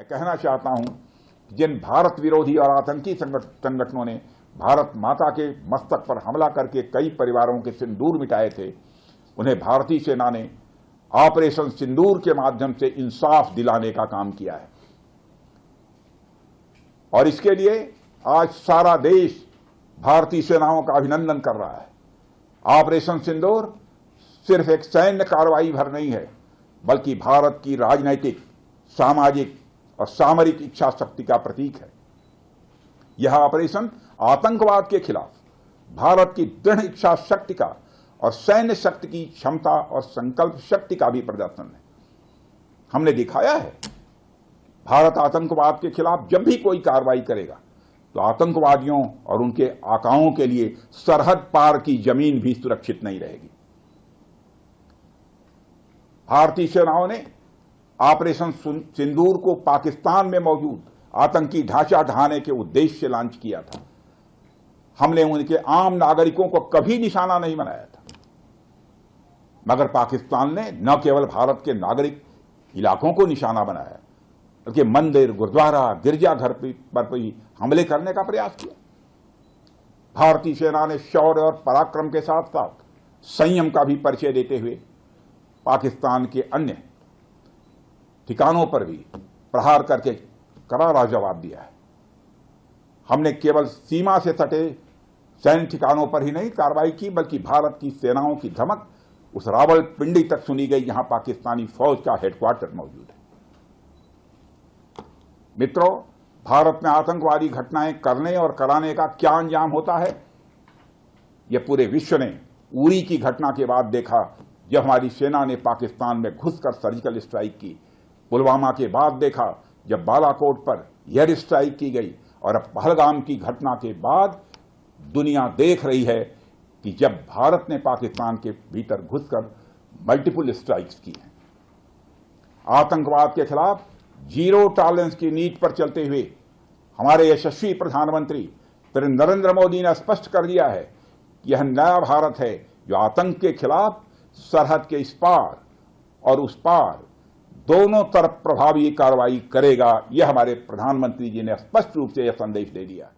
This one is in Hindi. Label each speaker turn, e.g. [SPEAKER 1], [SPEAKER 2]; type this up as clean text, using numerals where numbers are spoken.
[SPEAKER 1] मैं कहना चाहता हूं कि जिन भारत विरोधी और आतंकी संगठनों ने भारत माता के मस्तक पर हमला करके कई परिवारों के सिंदूर मिटाए थे, उन्हें भारतीय सेना ने ऑपरेशन सिंदूर के माध्यम से इंसाफ दिलाने का काम किया है। और इसके लिए आज सारा देश भारतीय सेनाओं का अभिनंदन कर रहा है। ऑपरेशन सिंदूर सिर्फ एक सैन्य कार्रवाई भर नहीं है, बल्कि भारत की राजनैतिक, सामाजिक और सामरिक इच्छा शक्ति का प्रतीक है। यह ऑपरेशन आतंकवाद के खिलाफ भारत की दृढ़ इच्छा शक्ति का और सैन्य शक्ति की क्षमता और संकल्प शक्ति का भी प्रदर्शन है। हमने दिखाया है, भारत आतंकवाद के खिलाफ जब भी कोई कार्रवाई करेगा तो आतंकवादियों और उनके आकाओं के लिए सरहद पार की जमीन भी सुरक्षित नहीं रहेगी। भारतीय सेनाओं ने ऑपरेशन सिंदूर को पाकिस्तान में मौजूद आतंकी ढांचा ढहाने के उद्देश्य से लॉन्च किया था। हमने उनके आम नागरिकों को कभी निशाना नहीं बनाया था, मगर पाकिस्तान ने न केवल भारत के नागरिक इलाकों को निशाना बनाया, बल्कि मंदिर, गुरुद्वारा, गिरजाघर पर भी हमले करने का प्रयास किया। भारतीय सेना ने शौर्य और पराक्रम के साथ साथ संयम का भी परिचय देते हुए पाकिस्तान के अन्य ठिकानों पर भी प्रहार करके करारा जवाब दिया है। हमने केवल सीमा से सटे सैन्य ठिकानों पर ही नहीं कार्रवाई की, बल्कि भारत की सेनाओं की धमक उस रावलपिंडी तक सुनी गई जहां पाकिस्तानी फौज का हेडक्वार्टर मौजूद है। मित्रों, भारत में आतंकवादी घटनाएं करने और कराने का क्या अंजाम होता है, यह पूरे विश्व ने उरी की घटना के बाद देखा, जब हमारी सेना ने पाकिस्तान में घुसकर सर्जिकल स्ट्राइक की। पुलवामा के बाद देखा, जब बालाकोट पर एयर स्ट्राइक की गई, और अब पहलगाम की घटना के बाद दुनिया देख रही है कि जब भारत ने पाकिस्तान के भीतर घुसकर मल्टीपल स्ट्राइक्स की हैं। आतंकवाद के खिलाफ जीरो टॉलरेंस की नीति पर चलते हुए हमारे यशस्वी प्रधानमंत्री नरेंद्र मोदी ने स्पष्ट कर दिया है कि यह नया भारत है जो आतंक के खिलाफ सरहद के इस पार और उस पार दोनों तरफ प्रभावी कार्रवाई करेगा। यह हमारे प्रधानमंत्री जी ने स्पष्ट रूप से यह संदेश दे दिया।